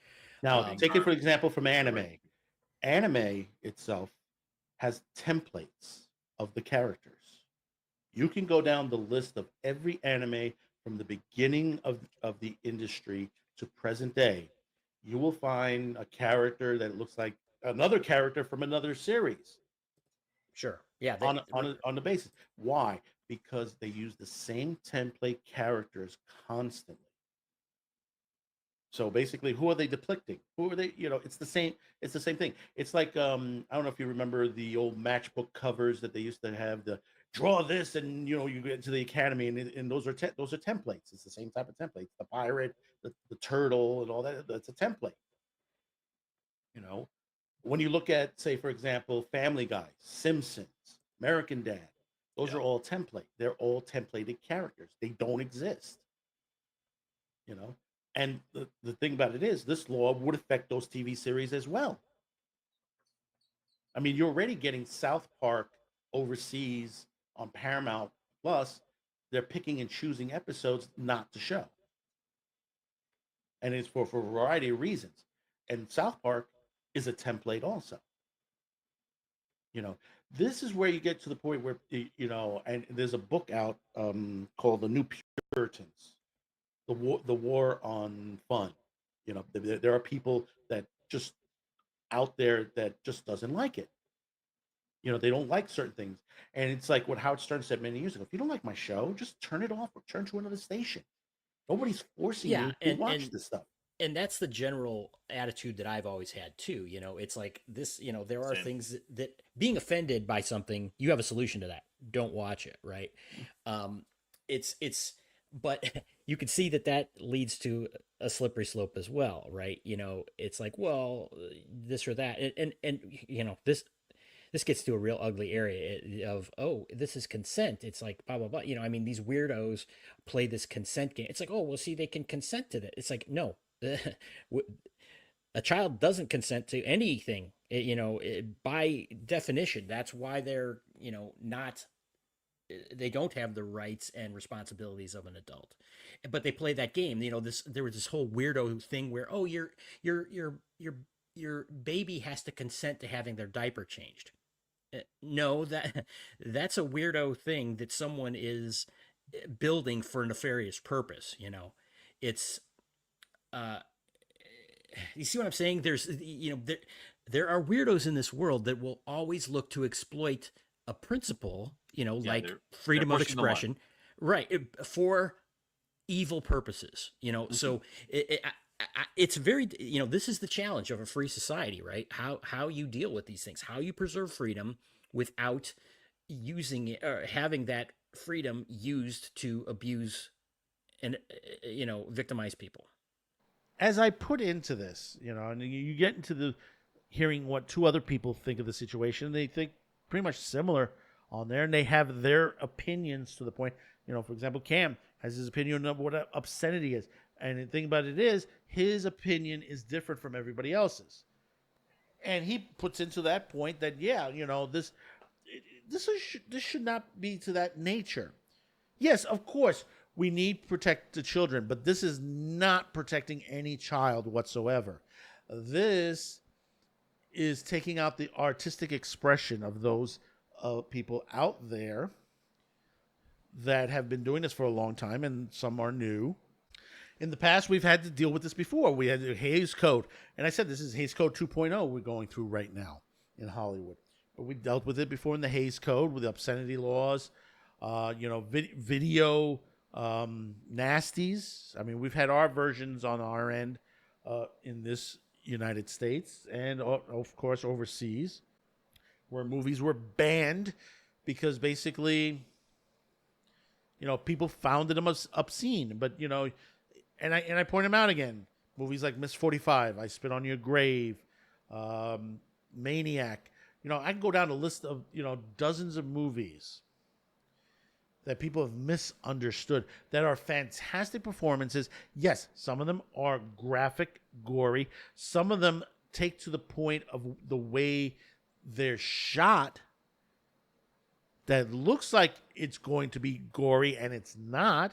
Now, take it for example from anime. Anime itself has templates of the characters. You can go down the list of every anime from the beginning of the industry to present day. You will find a character that looks like another character from another series. Sure. Yeah. On the basis. Why? Because they use the same template characters constantly. So basically, who are they depicting? Who are they? It's the same. It's the same thing. It's like I don't know if you remember the old matchbook covers that they used to have. The draw this, and you get into the academy, and those are those are templates. It's the same type of templates. The pirate, the turtle, and all that. That's a template. When you look at, say, for example, Family Guy, Simpsons, American Dad, those Yeah. are all template. They're all templated characters. They don't exist. you know. And the thing about it is, this law would affect those TV series as well. I mean, you're already getting South Park overseas on Paramount Plus. They're picking and choosing episodes not to show, and it's for a variety of reasons. And South Park is a template also. You know, this is where you get to the point where and there's a book out called The New Puritans, the war on fun. There are people that just out there that just doesn't like it. They don't like certain things, and it's like what Howard Stern said many years ago: if you don't like my show, just turn it off or turn to another station. Nobody's forcing Yeah. you to watch this stuff. And that's the general attitude that I've always had too. It's like this, there are Same. things that being offended by something, you have a solution to that. Don't watch it. Right. It's, but you can see that leads to a slippery slope as well. Right. It's like, well, this or that. And this gets to a real ugly area of, oh, this is consent. It's like blah blah blah. I mean, these weirdos play this consent game. It's like, oh, well, see, they can consent to that. It's like, no, a child doesn't consent to anything. By definition, that's why they're not. They don't have the rights and responsibilities of an adult, but they play that game. There was this whole weirdo thing where, oh, your baby has to consent to having their diaper changed. No, that's a weirdo thing that someone is building for a nefarious purpose. It's you see what I'm saying? There are weirdos in this world that will always look to exploit a principle, like freedom of expression, right, for evil purposes. So it's very, this is the challenge of a free society, right? How you deal with these things, how you preserve freedom without using it or having that freedom used to abuse and victimize people. As I put into this, and you get into the hearing what two other people think of the situation, they think pretty much similar on there, and they have their opinions to the point. For example, Cam has his opinion of what obscenity is, and the thing about it is, his opinion is different from everybody else's, and he puts into that point that this should not be to that nature. Yes, of course, we need to protect the children, but this is not protecting any child whatsoever. This is taking out the artistic expression of those people out there that have been doing this for a long time, and some are new. In the past, we've had to deal with this before. We had the Hays Code, and I said this is Hays Code 2.0 we're going through right now in Hollywood. But we dealt with it before in the Hays Code with the obscenity laws, video nasties. I mean, we've had our versions on our end in this United States and, of course, overseas, where movies were banned because basically, people found them obscene. But, and I point them out again. Movies like Miss 45, I Spit on Your Grave, Maniac. I can go down a list of, dozens of movies that people have misunderstood that are fantastic performances. Yes, some of them are graphic, gory. Some of them take to the point of the way they're shot that looks like it's going to be gory, and it's not.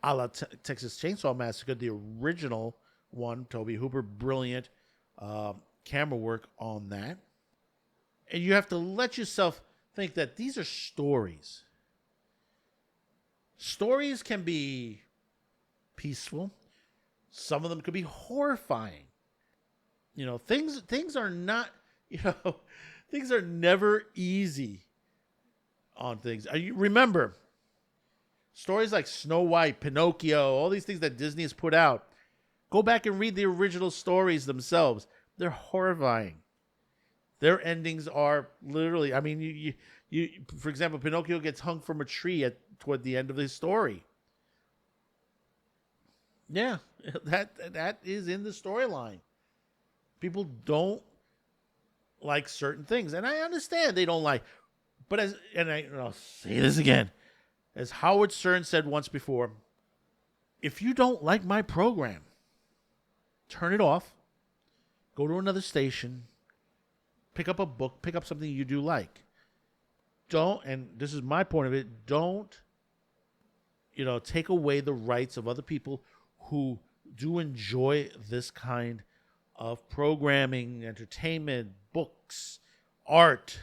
A la Texas Chainsaw Massacre, the original one, Toby Hooper, brilliant camera work on that. And you have to let yourself think that these are stories. Stories can be peaceful. Some of them could be horrifying. Things are not, things are never easy on things. You remember stories like Snow White, Pinocchio, all these things that Disney has put out. Go back and read the original stories themselves. They're horrifying. Their endings are literally, I mean, you for example, Pinocchio gets hung from a tree toward the end of his story. Yeah, that is in the storyline. People don't like certain things, and I understand they don't like. But I'll say this again, as Howard Stern said once before, if you don't like my program, turn it off, go to another station, pick up a book, pick up something you do like. Don't, and this is my point of it, don't, take away the rights of other people who do enjoy this kind of programming, entertainment, books, art,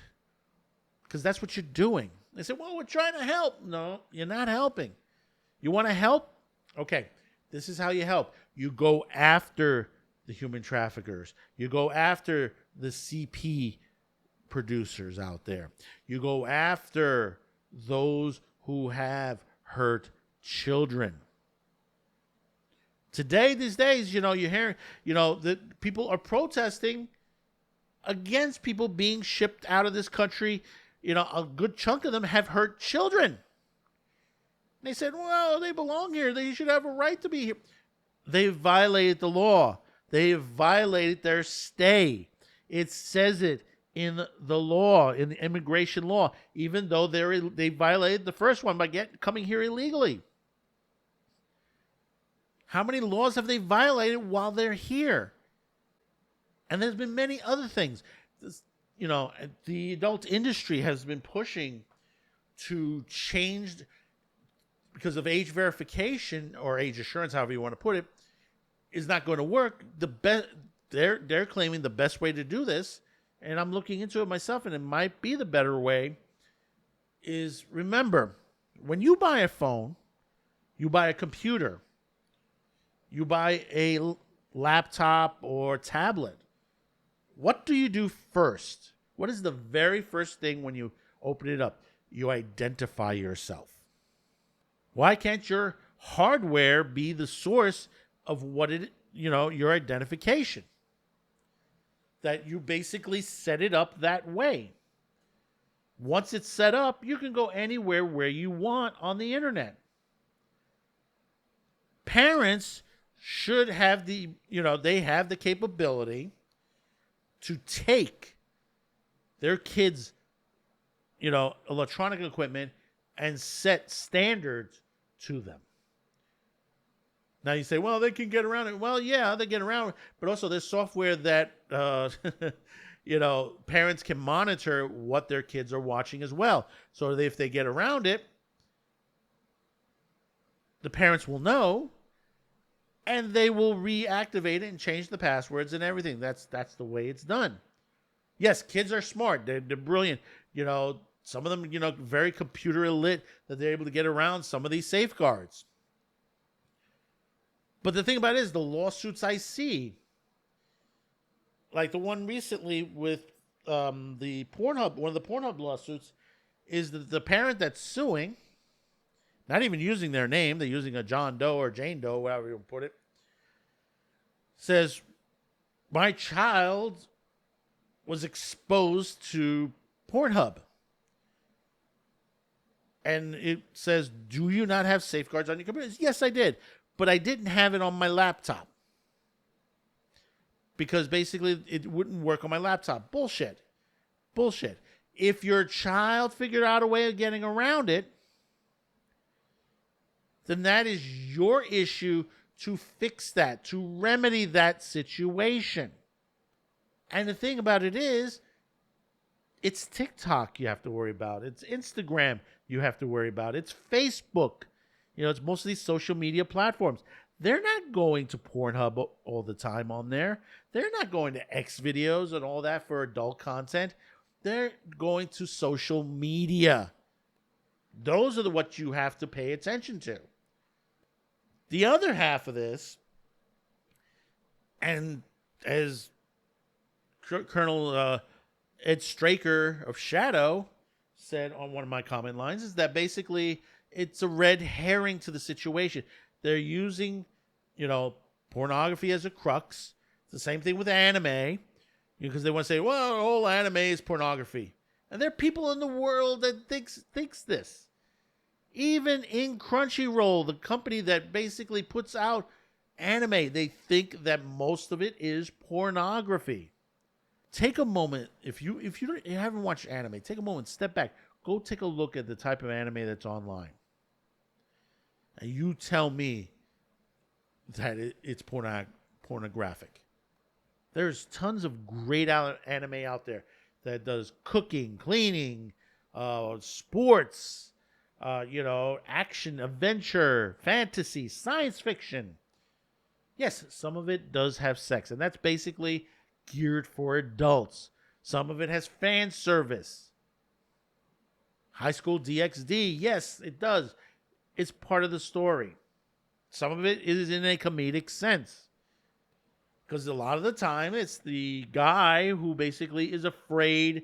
because that's what you're doing. They say, well, we're trying to help. No, you're not helping. You want to help? Okay, this is how you help. You go after the human traffickers. You go after the CP producers out there. You go after those who have hurt children. These days, you hear, that people are protesting against people being shipped out of this country. A good chunk of them have hurt children. They said, well, they belong here. They should have a right to be here. They violated the law. They violated their stay. It says it in the law, in the immigration law, even though they violated the first one by coming here illegally. How many laws have they violated while they're here? And there's been many other things. The adult industry has been pushing to change because of age verification or age assurance, however you want to put it, is not going to work. They're claiming the best way to do this, and I'm looking into it myself, and it might be the better way, is remember, when you buy a phone, you buy a computer, you buy a laptop or tablet, what do you do first? What is the very first thing when you open it up? You identify yourself. Why can't your hardware be the source of your identification? That you basically set it up that way. Once it's set up, you can go anywhere where you want on the internet. Parents should have they have the capability to take their kids' electronic equipment and set standards to them. Now you say, well, they can get around it. Well, yeah, they get around it, but also there's software that parents can monitor what their kids are watching as well. So if they get around it, the parents will know, and they will reactivate it and change the passwords and everything. That's the way it's done. Yes, kids are smart. They're brilliant. Some of them, very computer lit, that they're able to get around some of these safeguards. But the thing about it is the lawsuits I see, like the one recently with the Pornhub, one of the Pornhub lawsuits, is the parent that's suing, not even using their name, they're using a John Doe or Jane Doe, whatever you put it, says, my child was exposed to Pornhub. And it says, do you not have safeguards on your computers? Yes, I did. But I didn't have it on my laptop. Because basically it wouldn't work on my laptop. Bullshit. If your child figured out a way of getting around it, then that is your issue to fix that, to remedy that situation. And the thing about it is, it's TikTok you have to worry about. It's Instagram you have to worry about. It's Facebook. It's most of these social media platforms. They're not going to Pornhub all the time on there. They're not going to X videos and all that for adult content. They're going to social media. Those are what you have to pay attention to. The other half of this, and as Colonel Ed Straker of Shadow said on one of my comment lines is that basically it's a red herring to the situation. They're using, pornography as a crux. It's the same thing with anime, because they want to say, well, all anime is pornography. And there are people in the world that thinks this. Even in Crunchyroll, the company that basically puts out anime, they think that most of it is pornography. Take a moment, if you haven't watched anime, take a moment, step back, go take a look at the type of anime that's online. And you tell me that it's pornographic. There's tons of great anime out there that does cooking, cleaning, sports, action, adventure, fantasy, science fiction. Yes, some of it does have sex, and that's basically geared for adults. Some of it has fan service. High School DxD, yes, it does. It's part of the story. Some of it is in a comedic sense. Because a lot of the time, it's the guy who basically is afraid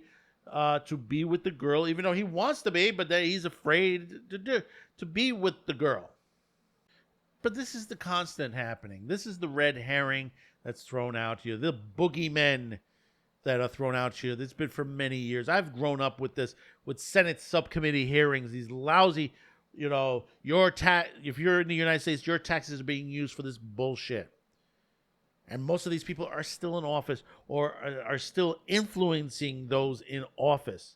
to be with the girl, even though he wants to be, but that he's afraid to be with the girl. But this is the constant happening. This is the red herring that's thrown out to you. The boogeymen that are thrown out to you. It's been for many years. I've grown up with this, with Senate subcommittee hearings, these lousy, if you're in the United States, your taxes are being used for this bullshit. And most of these people are still in office or are still influencing those in office.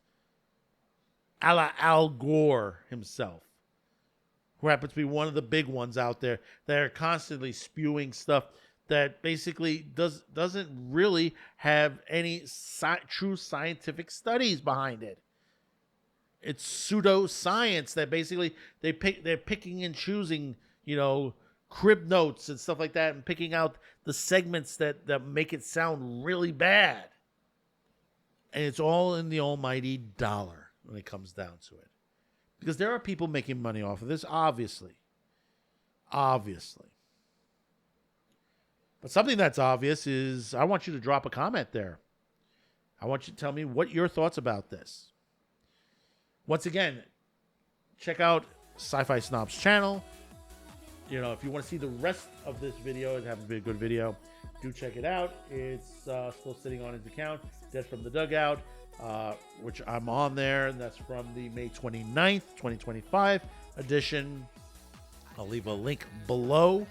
A la Al Gore himself, who happens to be one of the big ones out there that are constantly spewing stuff that basically doesn't really have any true scientific studies behind it. It's pseudoscience that basically they're picking and choosing, crib notes and stuff like that, and picking out the segments that make it sound really bad. And it's all in the almighty dollar when it comes down to it. Because there are people making money off of this, obviously. Obviously. But something that's obvious is I want you to drop a comment there. I want you to tell me what your thoughts about this. Once again, check out SCIFI SNOB's channel. If you want to see the rest of this video, it happens to be a good video, do check it out. It's still sitting on his account, Dead from the Dugout, which I'm on there, and that's from the May 29th, 2025 edition. I'll leave a link below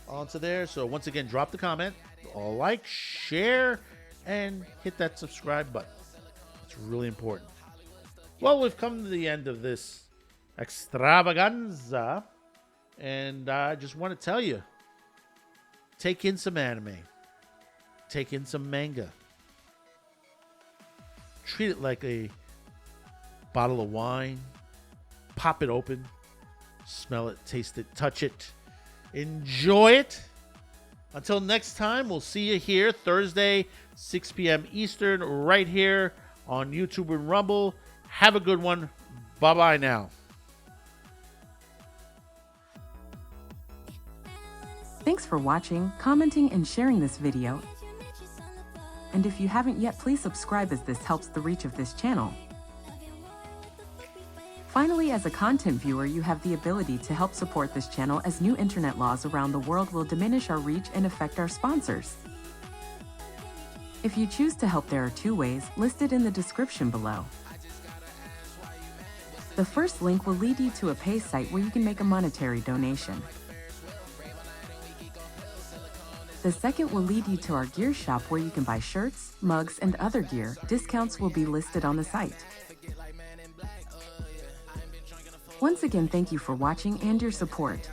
onto there. So once again, drop the comment, like, share, and hit that subscribe button. It's really important. Well, we've come to the end of this extravaganza, and I just want to tell you, take in some anime, take in some manga, treat it like a bottle of wine, pop it open, smell it, taste it, touch it, enjoy it. Until next time, we'll see you here Thursday, 6 p.m. Eastern, right here on YouTube and Rumble. Have a good one. Bye-bye now. Thanks for watching, commenting, and sharing this video. And if you haven't yet, please subscribe, as this helps the reach of this channel. Finally, as a content viewer, you have the ability to help support this channel, as new internet laws around the world will diminish our reach and affect our sponsors. If you choose to help, there are two ways, listed in the description below. The first link will lead you to a pay site where you can make a monetary donation. The second will lead you to our gear shop, where you can buy shirts, mugs, and other gear. Discounts will be listed on the site. Once again, thank you for watching and your support.